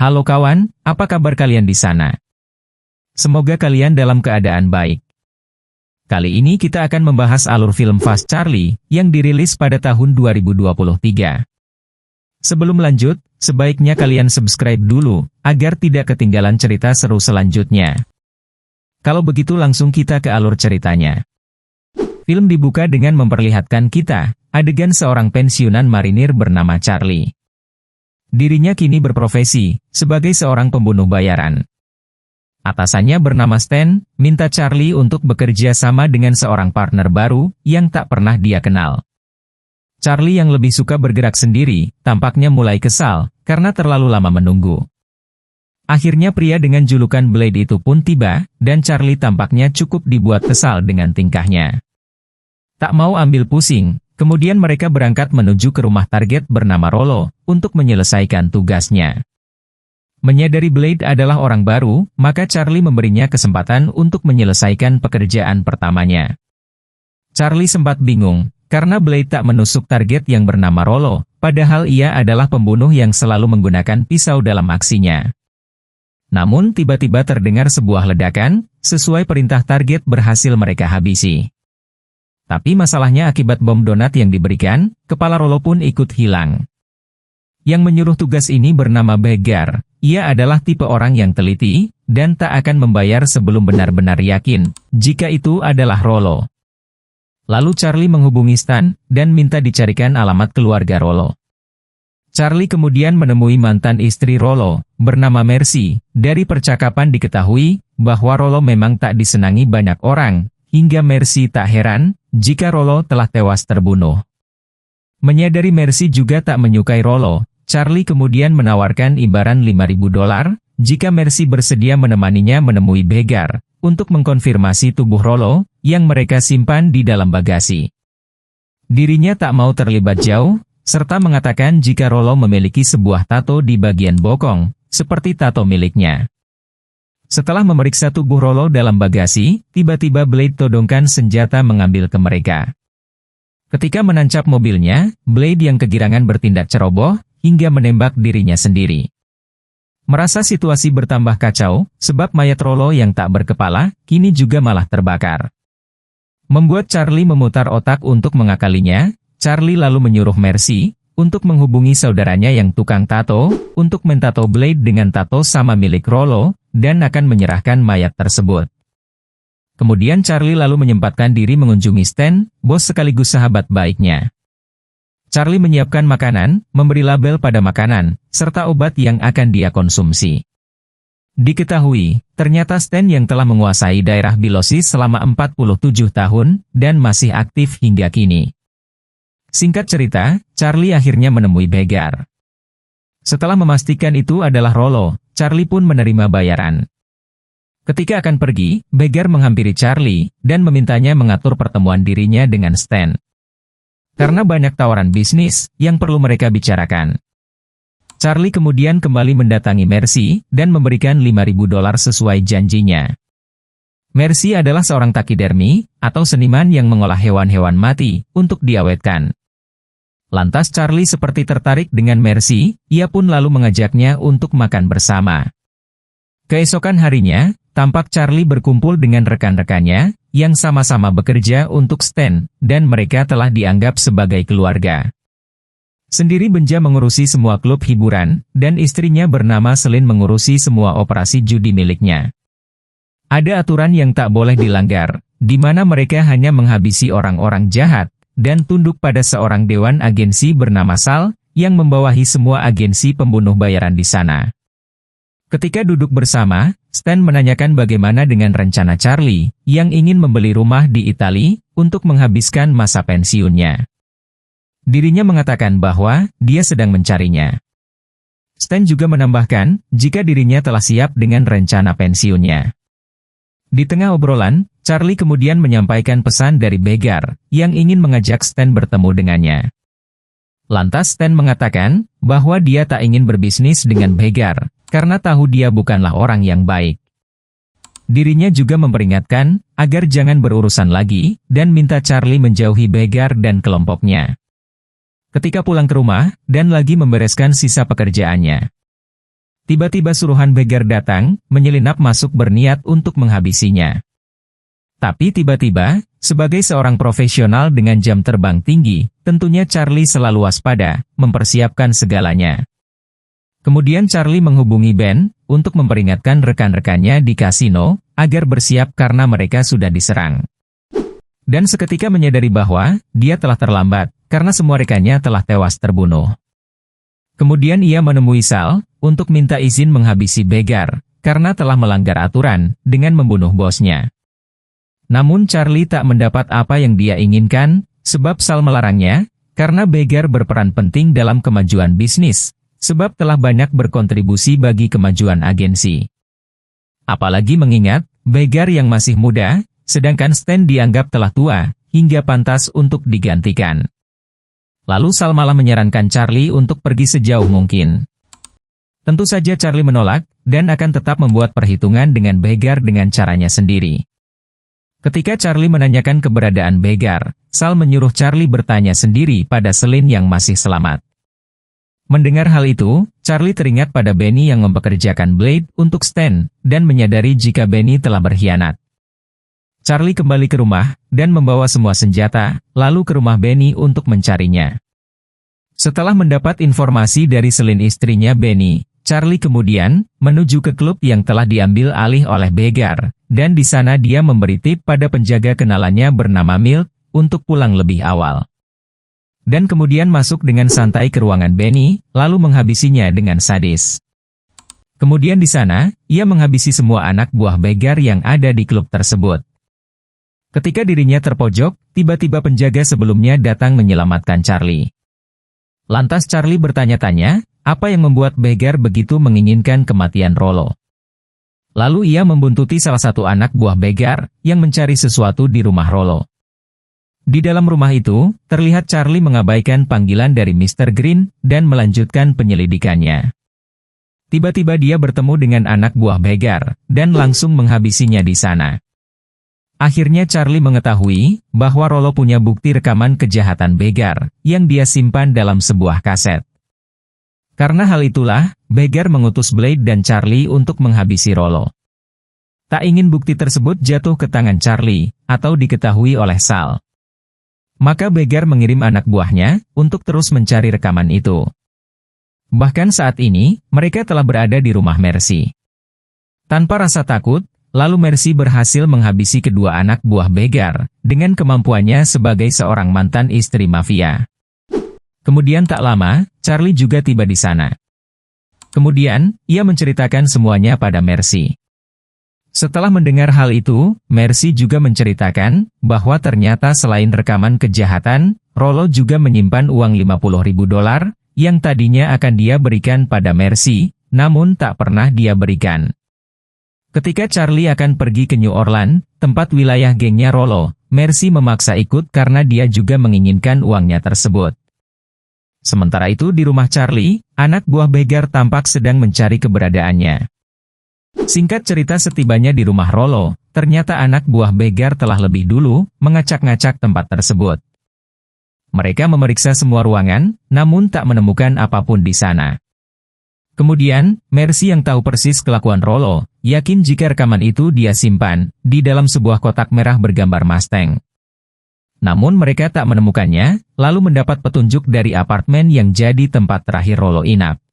Halo kawan, apa kabar kalian di sana? Semoga kalian dalam keadaan baik. Kali ini kita akan membahas alur film Fast Charlie yang dirilis pada tahun 2023. Sebelum lanjut, sebaiknya kalian subscribe dulu agar tidak ketinggalan cerita seru selanjutnya. Kalau begitu langsung kita ke alur ceritanya. Film dibuka dengan memperlihatkan kita adegan seorang pensiunan marinir bernama Charlie. Dirinya kini berprofesi sebagai seorang pembunuh bayaran. Atasannya bernama Stan, minta Charlie untuk bekerja sama dengan seorang partner baru yang tak pernah dia kenal. Charlie yang lebih suka bergerak sendiri, tampaknya mulai kesal karena terlalu lama menunggu. Akhirnya pria dengan julukan Blade itu pun tiba, dan Charlie tampaknya cukup dibuat kesal dengan tingkahnya. Tak mau ambil pusing, kemudian mereka berangkat menuju ke rumah target bernama Rollo untuk menyelesaikan tugasnya. Menyadari Blade adalah orang baru, maka Charlie memberinya kesempatan untuk menyelesaikan pekerjaan pertamanya. Charlie sempat bingung, karena Blade tak menusuk target yang bernama Rollo, padahal ia adalah pembunuh yang selalu menggunakan pisau dalam aksinya. Namun tiba-tiba terdengar sebuah ledakan, sesuai perintah target berhasil mereka habisi. Tapi masalahnya akibat bom donat yang diberikan, kepala Rollo pun ikut hilang. Yang menyuruh tugas ini bernama Beggar. Ia adalah tipe orang yang teliti, dan tak akan membayar sebelum benar-benar yakin jika itu adalah Rollo. Lalu Charlie menghubungi Stan, dan minta dicarikan alamat keluarga Rollo. Charlie kemudian menemui mantan istri Rollo, bernama Mercy. Dari percakapan diketahui bahwa Rollo memang tak disenangi banyak orang, hingga Mercy tak heran jika Rollo telah tewas terbunuh. Menyadari Mercy juga tak menyukai Rollo, Charlie kemudian menawarkan imbaran $5.000 jika Mercy bersedia menemaninya menemui Beggar untuk mengkonfirmasi tubuh Rollo yang mereka simpan di dalam bagasi. Dirinya tak mau terlibat jauh, serta mengatakan jika Rollo memiliki sebuah tato di bagian bokong, seperti tato miliknya. Setelah memeriksa tubuh Rollo dalam bagasi, tiba-tiba Blade todongkan senjata mengambil ke mereka. Ketika menancap mobilnya, Blade yang kegirangan bertindak ceroboh, hingga menembak dirinya sendiri. Merasa situasi bertambah kacau, sebab mayat Rollo yang tak berkepala, kini juga malah terbakar. Membuat Charlie memutar otak untuk mengakalinya, Charlie lalu menyuruh Mercy untuk menghubungi saudaranya yang tukang tato, untuk mentato Blade dengan tato sama milik Rollo, dan akan menyerahkan mayat tersebut. Kemudian Charlie lalu menyempatkan diri mengunjungi Stan, bos sekaligus sahabat baiknya. Charlie menyiapkan makanan, memberi label pada makanan, serta obat yang akan dia konsumsi. Diketahui, ternyata Stan yang telah menguasai daerah Bilosis selama 47 tahun, dan masih aktif hingga kini. Singkat cerita, Charlie akhirnya menemui Beggar. Setelah memastikan itu adalah Rollo, Charlie pun menerima bayaran. Ketika akan pergi, Beggar menghampiri Charlie, dan memintanya mengatur pertemuan dirinya dengan Stan. Karena banyak tawaran bisnis yang perlu mereka bicarakan. Charlie kemudian kembali mendatangi Mercy, dan memberikan $5.000 sesuai janjinya. Mercy adalah seorang takidermi, atau seniman yang mengolah hewan-hewan mati, untuk diawetkan. Lantas Charlie seperti tertarik dengan Mercy, ia pun lalu mengajaknya untuk makan bersama. Keesokan harinya, tampak Charlie berkumpul dengan rekan-rekannya, yang sama-sama bekerja untuk Stan, dan mereka telah dianggap sebagai keluarga. Sendiri Benja mengurusi semua klub hiburan, dan istrinya bernama Selin mengurusi semua operasi judi miliknya. Ada aturan yang tak boleh dilanggar, di mana mereka hanya menghabisi orang-orang jahat, dan tunduk pada seorang dewan agensi bernama Sal, yang membawahi semua agensi pembunuh bayaran di sana. Ketika duduk bersama, Stan menanyakan bagaimana dengan rencana Charlie, yang ingin membeli rumah di Italia, untuk menghabiskan masa pensiunnya. Dirinya mengatakan bahwa, dia sedang mencarinya. Stan juga menambahkan, jika dirinya telah siap dengan rencana pensiunnya. Di tengah obrolan, Charlie kemudian menyampaikan pesan dari Beggar, yang ingin mengajak Stan bertemu dengannya. Lantas Stan mengatakan, bahwa dia tak ingin berbisnis dengan Beggar, karena tahu dia bukanlah orang yang baik. Dirinya juga memperingatkan, agar jangan berurusan lagi, dan minta Charlie menjauhi Beggar dan kelompoknya. Ketika pulang ke rumah, dan lagi membereskan sisa pekerjaannya, Tiba-tiba suruhan begar datang, menyelinap masuk berniat untuk menghabisinya. Tapi tiba-tiba, sebagai seorang profesional dengan jam terbang tinggi, tentunya Charlie selalu waspada, mempersiapkan segalanya. Kemudian Charlie menghubungi Ben, untuk memperingatkan rekan-rekannya di kasino, agar bersiap karena mereka sudah diserang. Dan seketika menyadari bahwa, dia telah terlambat, karena semua rekannya telah tewas terbunuh. Kemudian ia menemui Sal, untuk minta izin menghabisi begar, karena telah melanggar aturan, dengan membunuh bosnya. Namun Charlie tak mendapat apa yang dia inginkan, sebab Sal melarangnya, karena begar berperan penting dalam kemajuan bisnis, sebab telah banyak berkontribusi bagi kemajuan agensi. Apalagi mengingat, begar yang masih muda, sedangkan Stan dianggap telah tua, hingga pantas untuk digantikan. Lalu Sal malah menyarankan Charlie untuk pergi sejauh mungkin. Tentu saja Charlie menolak, dan akan tetap membuat perhitungan dengan begar dengan caranya sendiri. Ketika Charlie menanyakan keberadaan begar, Sal menyuruh Charlie bertanya sendiri pada Selin yang masih selamat. Mendengar hal itu, Charlie teringat pada Benny yang mempekerjakan Blade untuk Stan, dan menyadari jika Benny telah berkhianat. Charlie kembali ke rumah, dan membawa semua senjata, lalu ke rumah Benny untuk mencarinya. Setelah mendapat informasi dari Selin istrinya Benny, Charlie kemudian menuju ke klub yang telah diambil alih oleh begar, dan di sana dia memberi tip pada penjaga kenalannya bernama Milk, untuk pulang lebih awal. Dan kemudian masuk dengan santai ke ruangan Benny, lalu menghabisinya dengan sadis. Kemudian di sana, ia menghabisi semua anak buah begar yang ada di klub tersebut. Ketika dirinya terpojok, tiba-tiba penjaga sebelumnya datang menyelamatkan Charlie. Lantas Charlie bertanya-tanya, apa yang membuat begar begitu menginginkan kematian Rollo. Lalu ia membuntuti salah satu anak buah begar, yang mencari sesuatu di rumah Rollo. Di dalam rumah itu, terlihat Charlie mengabaikan panggilan dari Mr. Green, dan melanjutkan penyelidikannya. Tiba-tiba dia bertemu dengan anak buah begar, dan langsung menghabisinya di sana. Akhirnya Charlie mengetahui, bahwa Rollo punya bukti rekaman kejahatan begar, yang dia simpan dalam sebuah kaset. Karena hal itulah, begar mengutus Blade dan Charlie untuk menghabisi Rollo. Tak ingin bukti tersebut jatuh ke tangan Charlie, atau diketahui oleh Sal. Maka begar mengirim anak buahnya, untuk terus mencari rekaman itu. Bahkan saat ini, mereka telah berada di rumah Mercy. Tanpa rasa takut, lalu Mercy berhasil menghabisi kedua anak buah begar, dengan kemampuannya sebagai seorang mantan istri mafia. Kemudian tak lama, Charlie juga tiba di sana. Kemudian, ia menceritakan semuanya pada Mercy. Setelah mendengar hal itu, Mercy juga menceritakan, bahwa ternyata selain rekaman kejahatan, Rollo juga menyimpan uang $50.000, yang tadinya akan dia berikan pada Mercy, namun tak pernah dia berikan. Ketika Charlie akan pergi ke New Orleans, tempat wilayah gengnya Rollo, Mercy memaksa ikut karena dia juga menginginkan uangnya tersebut. Sementara itu di rumah Charlie, anak buah begar tampak sedang mencari keberadaannya. Singkat cerita setibanya di rumah Rollo, ternyata anak buah begar telah lebih dulu mengacak-ngacak tempat tersebut. Mereka memeriksa semua ruangan, namun tak menemukan apapun di sana. Kemudian, Mercy yang tahu persis kelakuan Rollo, yakin jika rekaman itu dia simpan di dalam sebuah kotak merah bergambar Mustang. Namun mereka tak menemukannya, lalu mendapat petunjuk dari apartemen yang jadi tempat terakhir Rollo inap.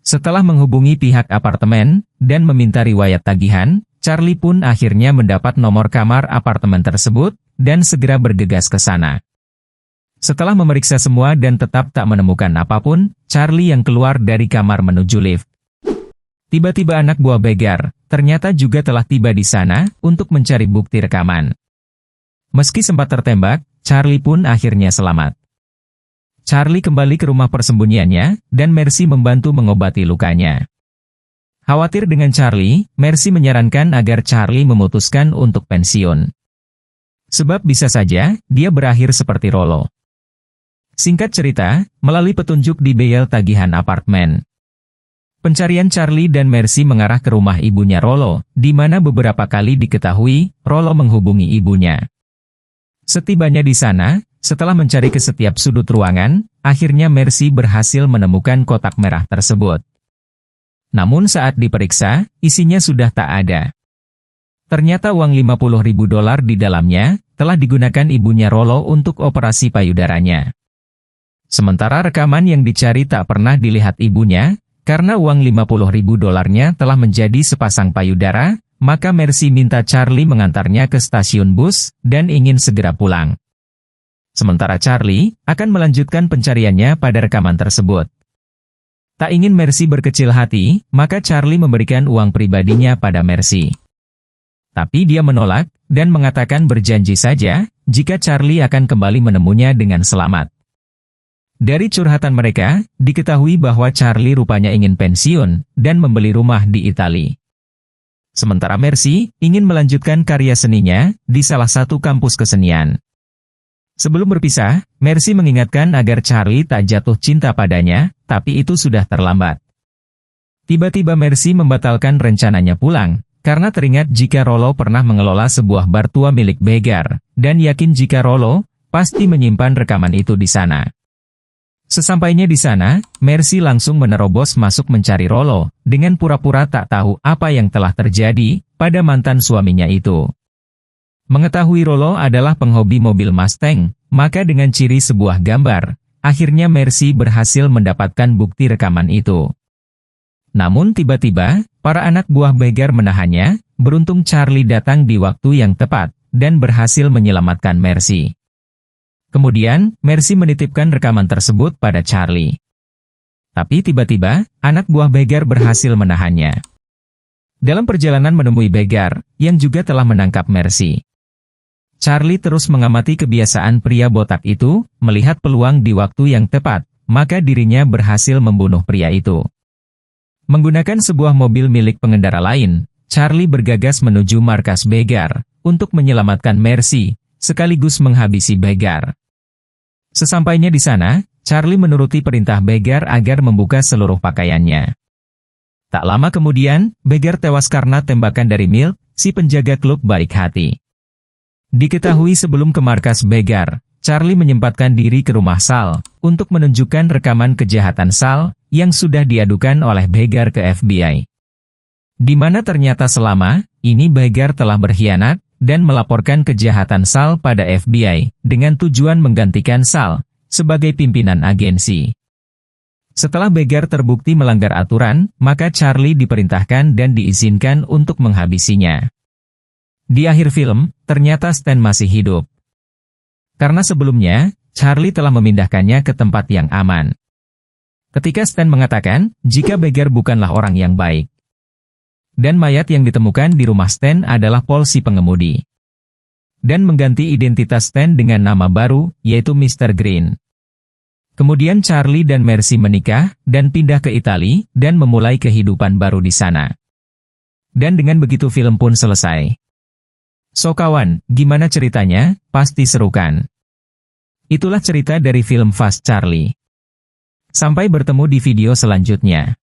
Setelah menghubungi pihak apartemen, dan meminta riwayat tagihan, Charlie pun akhirnya mendapat nomor kamar apartemen tersebut, dan segera bergegas ke sana. Setelah memeriksa semua dan tetap tak menemukan apapun, Charlie yang keluar dari kamar menuju lift. Tiba-tiba anak buah begar, ternyata juga telah tiba di sana, untuk mencari bukti rekaman. Meski sempat tertembak, Charlie pun akhirnya selamat. Charlie kembali ke rumah persembunyiannya, dan Mercy membantu mengobati lukanya. Khawatir dengan Charlie, Mercy menyarankan agar Charlie memutuskan untuk pensiun. Sebab bisa saja, dia berakhir seperti Rollo. Singkat cerita, melalui petunjuk di bel tagihan apartemen, pencarian Charlie dan Mercy mengarah ke rumah ibunya Rollo, di mana beberapa kali diketahui, Rollo menghubungi ibunya. Setibanya di sana, setelah mencari ke setiap sudut ruangan, akhirnya Mercy berhasil menemukan kotak merah tersebut. Namun saat diperiksa, isinya sudah tak ada. Ternyata uang $50.000 di dalamnya telah digunakan ibunya Rollo untuk operasi payudaranya. Sementara rekaman yang dicari tak pernah dilihat ibunya, karena uang $50.000-nya telah menjadi sepasang payudara, maka Mercy minta Charlie mengantarnya ke stasiun bus dan ingin segera pulang. Sementara Charlie akan melanjutkan pencariannya pada rekaman tersebut. Tak ingin Mercy berkecil hati, maka Charlie memberikan uang pribadinya pada Mercy. Tapi dia menolak dan mengatakan berjanji saja jika Charlie akan kembali menemunya dengan selamat. Dari curhatan mereka, diketahui bahwa Charlie rupanya ingin pensiun dan membeli rumah di Italia. Sementara Mercy ingin melanjutkan karya seninya di salah satu kampus kesenian. Sebelum berpisah, Mercy mengingatkan agar Charlie tak jatuh cinta padanya, tapi itu sudah terlambat. Tiba-tiba Mercy membatalkan rencananya pulang, karena teringat jika Rollo pernah mengelola sebuah bar tua milik Begar, dan yakin jika Rollo pasti menyimpan rekaman itu di sana. Sesampainya di sana, Mercy langsung menerobos masuk mencari Rollo, dengan pura-pura tak tahu apa yang telah terjadi pada mantan suaminya itu. Mengetahui Rollo adalah penghobi mobil Mustang, maka dengan ciri sebuah gambar, akhirnya Mercy berhasil mendapatkan bukti rekaman itu. Namun tiba-tiba, para anak buah Begar menahannya, beruntung Charlie datang di waktu yang tepat, dan berhasil menyelamatkan Mercy. Kemudian, Mercy menitipkan rekaman tersebut pada Charlie. Tapi tiba-tiba, anak buah Begar berhasil menahannya. Dalam perjalanan menemui Begar, yang juga telah menangkap Mercy, Charlie terus mengamati kebiasaan pria botak itu, melihat peluang di waktu yang tepat, maka dirinya berhasil membunuh pria itu. Menggunakan sebuah mobil milik pengendara lain, Charlie bergegas menuju markas Begar, untuk menyelamatkan Mercy, sekaligus menghabisi Begar. Sesampainya di sana, Charlie menuruti perintah Begar agar membuka seluruh pakaiannya. Tak lama kemudian, Begar tewas karena tembakan dari Milk, si penjaga klub baik hati. Diketahui sebelum ke markas Begar, Charlie menyempatkan diri ke rumah Sal, untuk menunjukkan rekaman kejahatan Sal, yang sudah diadukan oleh Begar ke FBI. Di mana ternyata selama ini Begar telah berkhianat, dan melaporkan kejahatan Sal pada FBI, dengan tujuan menggantikan Sal sebagai pimpinan agensi. Setelah Begar terbukti melanggar aturan, maka Charlie diperintahkan dan diizinkan untuk menghabisinya. Di akhir film, ternyata Stan masih hidup. Karena sebelumnya, Charlie telah memindahkannya ke tempat yang aman. Ketika Stan mengatakan, jika Begar bukanlah orang yang baik. Dan mayat yang ditemukan di rumah Stan adalah Paul si pengemudi. Dan mengganti identitas Stan dengan nama baru, yaitu Mr. Green. Kemudian Charlie dan Mercy menikah, dan pindah ke Italia, dan memulai kehidupan baru di sana. Dan dengan begitu film pun selesai. So kawan, gimana ceritanya? Pasti seru kan? Itulah cerita dari film Fast Charlie. Sampai bertemu di video selanjutnya.